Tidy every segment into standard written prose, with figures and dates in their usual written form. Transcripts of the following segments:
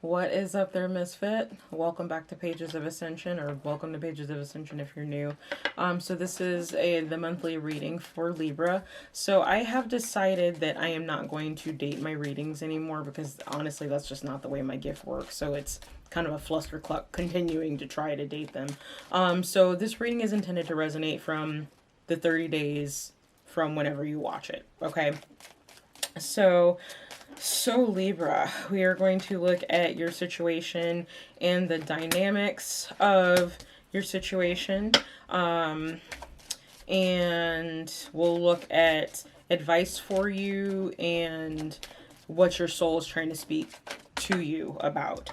What is up there, Misfit? Welcome back to Pages of Ascension, or welcome to Pages of Ascension if you're new. So this is the monthly reading for Libra. So I have decided that I am not going to date my readings anymore because honestly that's just not the way my gift works. So it's kind of a flustercluck continuing to try to date them. So this reading is intended to resonate from the 30 days from whenever you watch it, okay? So Libra, we are going to look at your situation and the dynamics of your situation. And we'll look at advice for you and what your soul is trying to speak to you about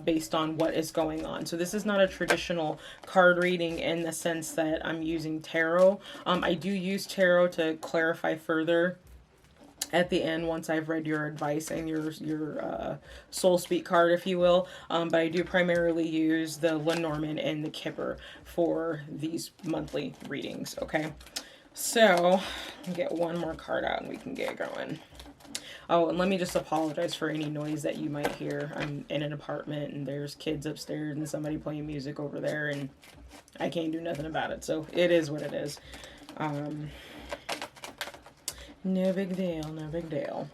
based on what is going on. So this is not a traditional card reading in the sense that I'm using tarot. I do use tarot to clarify further at the end once I've read your advice and your soul speak card, if you will. But I do primarily use the Lenormand and the Kipper for these monthly readings, okay? So I'll get one more card out and we can get going. Oh, and let me just apologize for any noise that you might hear. I'm in an apartment and there's kids upstairs and somebody playing music over there and I can't do nothing about it. So it is what it is. No big deal, no big deal.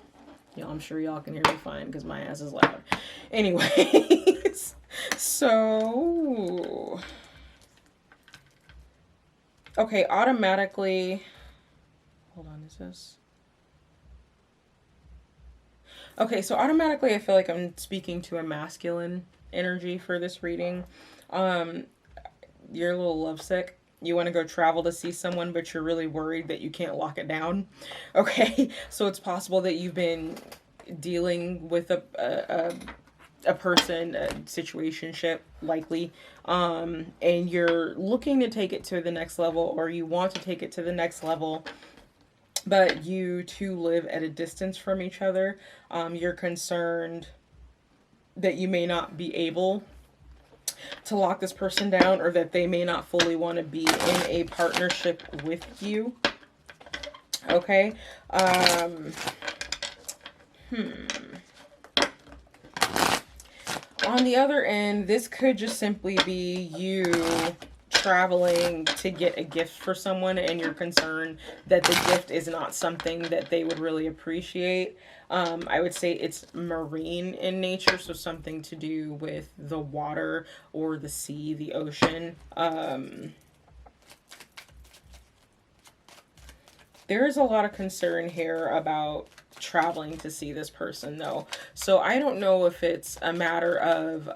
Y'all, I'm sure y'all can hear me fine because my ass is loud. Anyways, so... Okay, automatically... Hold on, is this... Okay, so automatically I feel like I'm speaking to a masculine energy for this reading. You're a little lovesick. You want to go travel to see someone, but you're really worried that you can't lock it down. Okay, so it's possible that you've been dealing with a person, a situationship, likely, and you're looking to take it to the next level, or you want to take it to the next level, but you two live at a distance from each other. You're concerned that you may not be able to lock this person down, or that they may not fully want to be in a partnership with you. Okay. On the other end, this could just simply be you traveling to get a gift for someone and you're concerned that the gift is not something that they would really appreciate. I would say it's marine in nature, so something to do with the water or the sea, the ocean. There is a lot of concern here about traveling to see this person, though. So I don't know if it's a matter of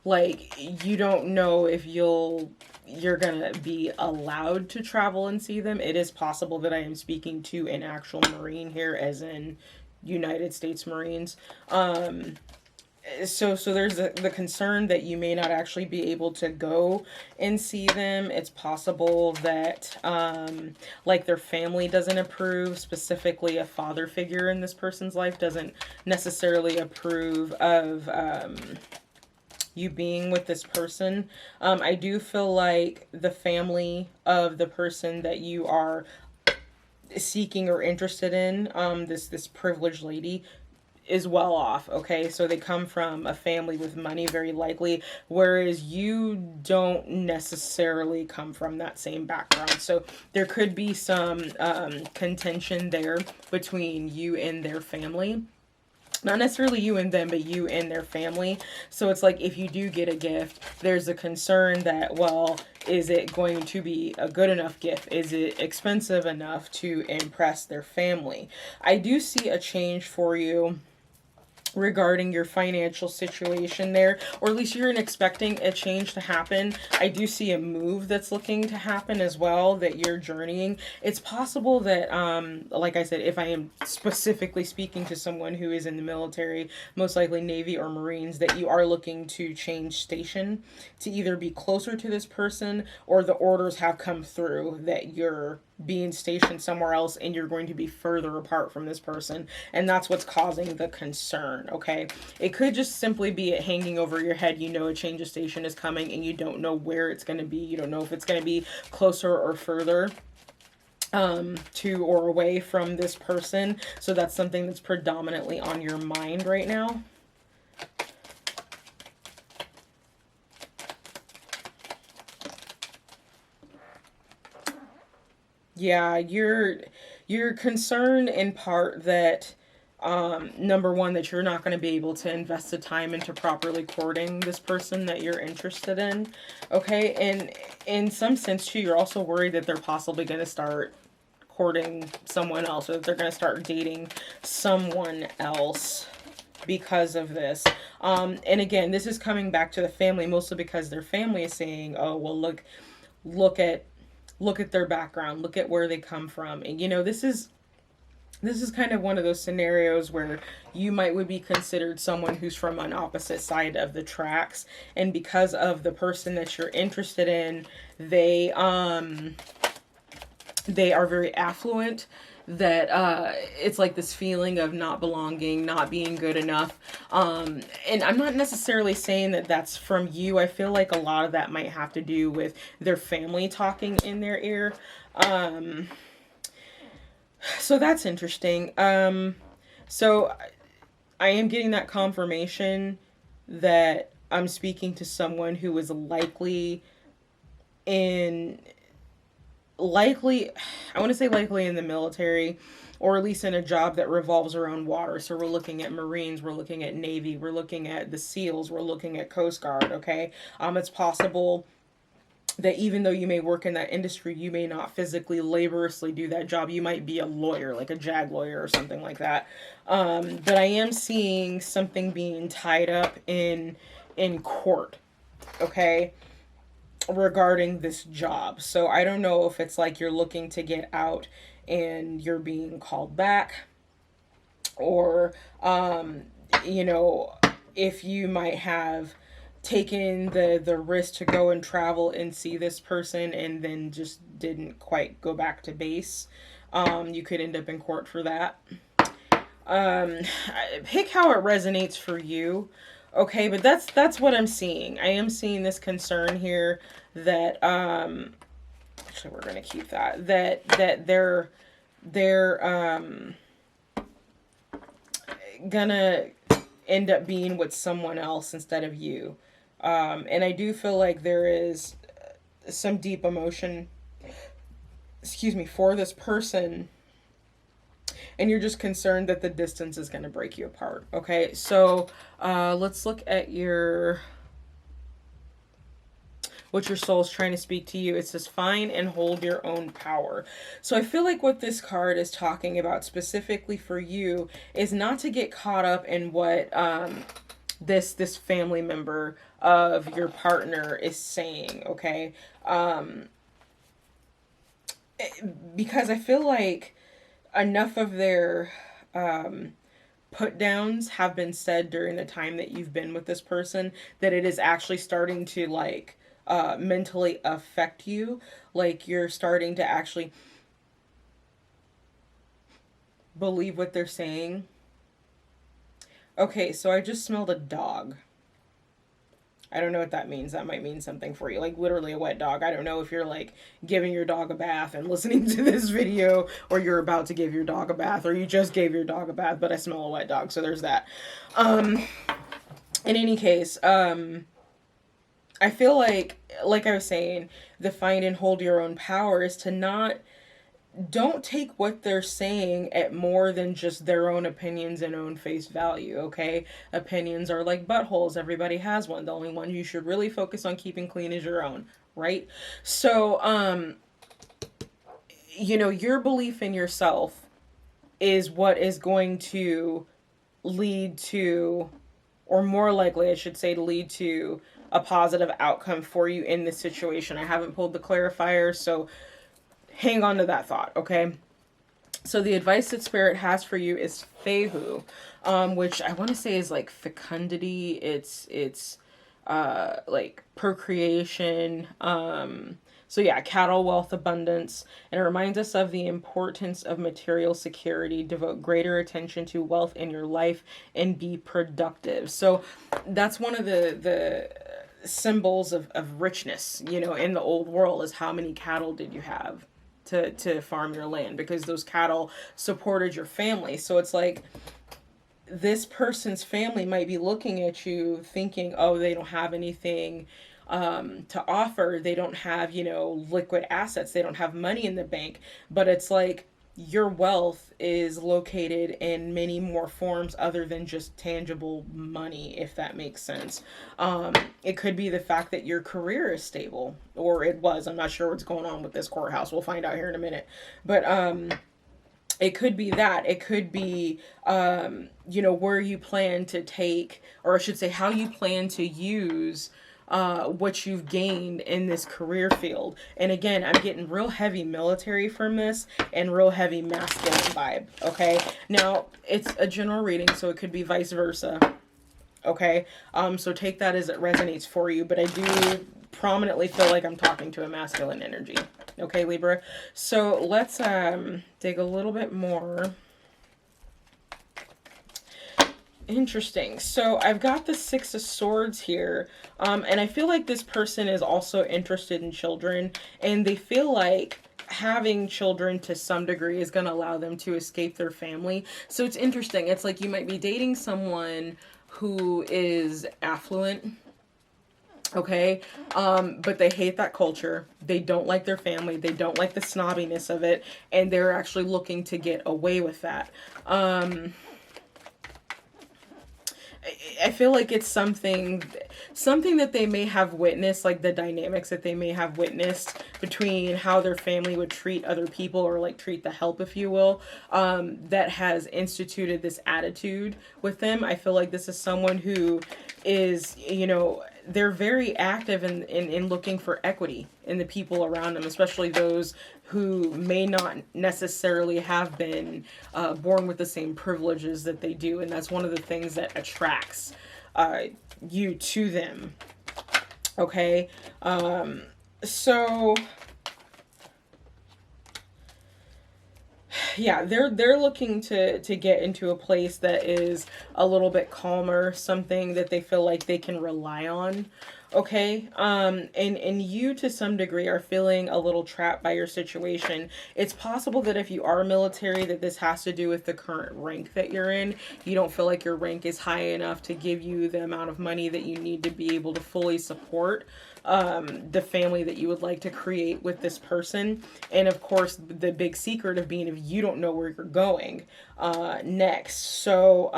like, you don't know if you're gonna be allowed to travel and see them. It is possible that I am speaking to an actual Marine here, as in United States Marines. So there's the concern that you may not actually be able to go and see them. It's possible that like their family doesn't approve, specifically a father figure in this person's life doesn't necessarily approve of you being with this person. I do feel like the family of the person that you are seeking or interested in, this privileged lady, is well off. Okay, so they come from a family with money, very likely, whereas you don't necessarily come from that same background. So there could be some contention there between you and their family. Not necessarily you and them, but you and their family. So it's like, if you do get a gift, there's a concern that, well, is it going to be a good enough gift? Is it expensive enough to impress their family? I do see a change for you regarding your financial situation there, or at least you're expecting a change to happen. I do see a move that's looking to happen as well, that you're journeying. It's possible that, like I said, if I am specifically speaking to someone who is in the military, most likely Navy or Marines, that you are looking to change station to either be closer to this person, or the orders have come through that you're being stationed somewhere else and you're going to be further apart from this person, and that's what's causing the concern. Okay, it could just simply be it hanging over your head. You know a change of station is coming and you don't know where it's going to be. You don't know if it's going to be closer or further to or away from this person. So that's something that's predominantly on your mind right now. Yeah, you're concerned in part that, number one, that you're not going to be able to invest the time into properly courting this person that you're interested in. Okay, and in some sense too, you're also worried that they're possibly going to start courting someone else, or that they're going to start dating someone else because of this. And again, this is coming back to the family, mostly because their family is saying, oh well, look at their background, look at where they come from. And you know, this is kind of one of those scenarios where you would be considered someone who's from an opposite side of the tracks, and because of the person that you're interested in, they are very affluent, that it's like this feeling of not belonging, not being good enough. And I'm not necessarily saying that that's from you. I feel like a lot of that might have to do with their family talking in their ear. So that's interesting. So I am getting that confirmation that I'm speaking to someone who is likely, I want to say likely in the military, or at least in a job that revolves around water. So we're looking at Marines, we're looking at Navy, we're looking at the SEALs, we're looking at Coast Guard, okay? It's possible that even though you may work in that industry, you may not physically, laboriously do that job. You might be a lawyer, like a JAG lawyer or something like that. But I am seeing something being tied up in court, okay, regarding this job. So I don't know if it's like you're looking to get out and you're being called back, or you know, if you might have taken the risk to go and travel and see this person and then just didn't quite go back to base. You could end up in court for that. Pick how it resonates for you. Okay, but that's what I'm seeing. I am seeing this concern here that actually we're gonna keep that they're gonna end up being with someone else instead of you. And I do feel like there is some deep emotion, for this person, and you're just concerned that the distance is going to break you apart. Okay, so let's look at what your soul's trying to speak to you. It says, find and hold your own power. So I feel like what this card is talking about specifically for you is not to get caught up in what this family member of your partner is saying, okay? Because I feel like enough of their put downs have been said during the time that you've been with this person that it is actually starting to like mentally affect you. Like you're starting to actually believe what they're saying. Okay, so I just smelled a dog. I don't know what that means. That might mean something for you. Like literally a wet dog. I don't know if you're like giving your dog a bath and listening to this video, or you're about to give your dog a bath, or you just gave your dog a bath, but I smell a wet dog. So there's that. In any case, I feel like I was saying, the find and hold your own power is to don't take what they're saying at more than just their own opinions and own face value, okay? Opinions are like buttholes. Everybody has one. The only one you should really focus on keeping clean is your own, right? So, you know, your belief in yourself is what is going to lead to, or more likely, I should say, to lead to a positive outcome for you in this situation. I haven't pulled the clarifier, so hang on to that thought, okay? So the advice that Spirit has for you is Fehu, which I want to say is like fecundity. It's like procreation. So yeah, cattle, wealth, abundance. And it reminds us of the importance of material security. Devote greater attention to wealth in your life and be productive. So that's one of the symbols of richness, you know, in the old world, is how many cattle did you have to farm your land, because those cattle supported your family. So it's like this person's family might be looking at you thinking, oh, they don't have anything to offer. They don't have, you know, liquid assets. They don't have money in the bank. But it's like your wealth is located in many more forms other than just tangible money, if that makes sense. It could be the fact that your career is stable, or it was. I'm not sure what's going on with this courthouse. We'll find out here in a minute. But it could be that. It could be, you know, where you plan to take, or I should say, how you plan to use what you've gained in this career field. And again, I'm getting real heavy military from this and real heavy masculine vibe. Okay. Now it's a general reading, so it could be vice versa. Okay. So take that as it resonates for you, but I do prominently feel like I'm talking to a masculine energy. Okay, Libra. So let's dig a little bit more. Interesting. So I've got the Six of Swords here. And I feel like this person is also interested in children, and they feel like having children to some degree is going to allow them to escape their family. So it's interesting. It's like you might be dating someone who is affluent. Okay. But they hate that culture. They don't like their family. They don't like the snobbiness of it. And they're actually looking to get away with that. I feel like it's something that they may have witnessed, like the dynamics that they may have witnessed between how their family would treat other people, or like treat the help, if you will, that has instituted this attitude with them. I feel like this is someone who is, you know, they're very active in looking for equity in the people around them, especially those who may not necessarily have been born with the same privileges that they do. And that's one of the things that attracts you to them. Okay. So yeah, they're looking to get into a place that is a little bit calmer, something that they feel like they can rely on. Okay. And you to some degree are feeling a little trapped by your situation. It's possible that if you are military, that this has to do with the current rank that you're in. You don't feel like your rank is high enough to give you the amount of money that you need to be able to fully support the family that you would like to create with this person. And of course, the big secret of being, if you don't know where you're going next. So,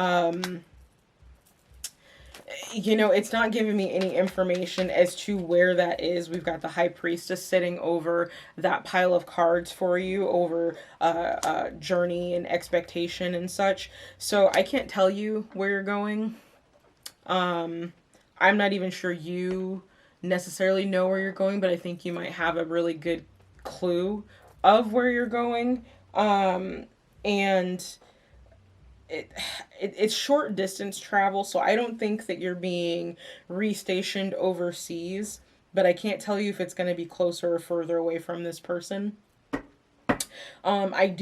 you know, it's not giving me any information as to where that is. We've got the High Priestess sitting over that pile of cards for you, over journey and expectation and such. So I can't tell you where you're going. I'm not even sure you necessarily know where you're going, but I think you might have a really good clue of where you're going. And it's short distance travel, so I don't think that you're being restationed overseas, but I can't tell you if it's going to be closer or further away from this person. I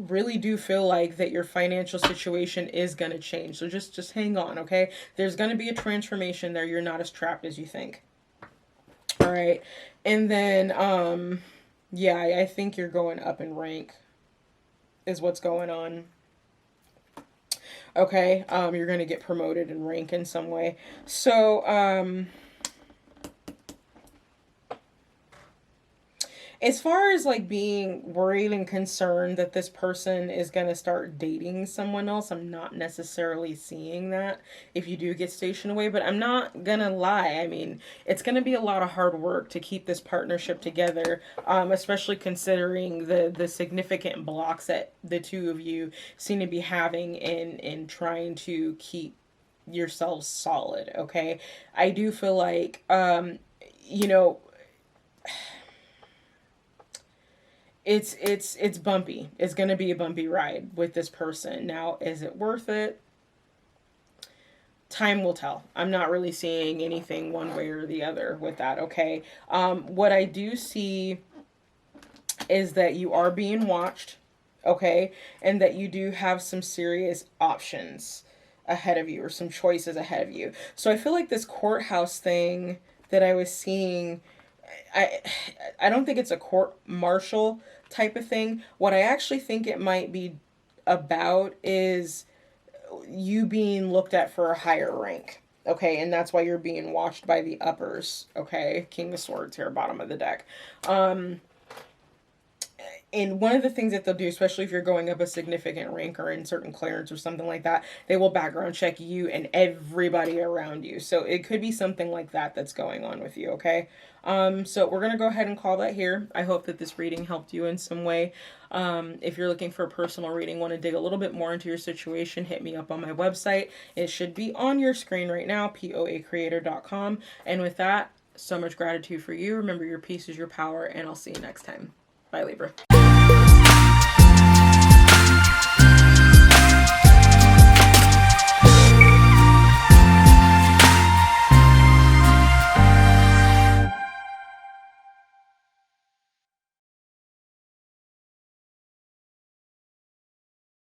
really do feel like that your financial situation is going to change, so just hang on, okay? There's going to be a transformation there. You're not as trapped as you think. All right. And then yeah, I think you're going up in rank is what's going on. Okay, you're going to get promoted in rank in some way. So, As far as like being worried and concerned that this person is going to start dating someone else, I'm not necessarily seeing that if you do get stationed away. But I'm not going to lie. I mean, it's going to be a lot of hard work to keep this partnership together, especially considering the significant blocks that the two of you seem to be having in trying to keep yourselves solid. Okay. I do feel like, you know, it's bumpy. It's going to be a bumpy ride with this person. Now, is it worth it? Time will tell. I'm not really seeing anything one way or the other with that, okay? What I do see is that you are being watched, okay? And that you do have some serious options ahead of you, or some choices ahead of you. So I feel like this courthouse thing that I was seeing, I I don't think it's a court martial type of thing. What I actually think it might be about is you being looked at for a higher rank. Okay, and that's why you're being watched by the uppers. Okay, King of Swords here, bottom of the deck. And one of the things that they'll do, especially if you're going up a significant rank or in certain clearance or something like that, they will background check you and everybody around you. So it could be something like that that's going on with you, okay? So we're going to go ahead and call that here. I hope that this reading helped you in some way. If you're looking for a personal reading, want to dig a little bit more into your situation, hit me up on my website. It should be on your screen right now, POACreator.com. And with that, so much gratitude for you. Remember, your peace is your power, and I'll see you next time. Bye, Libra.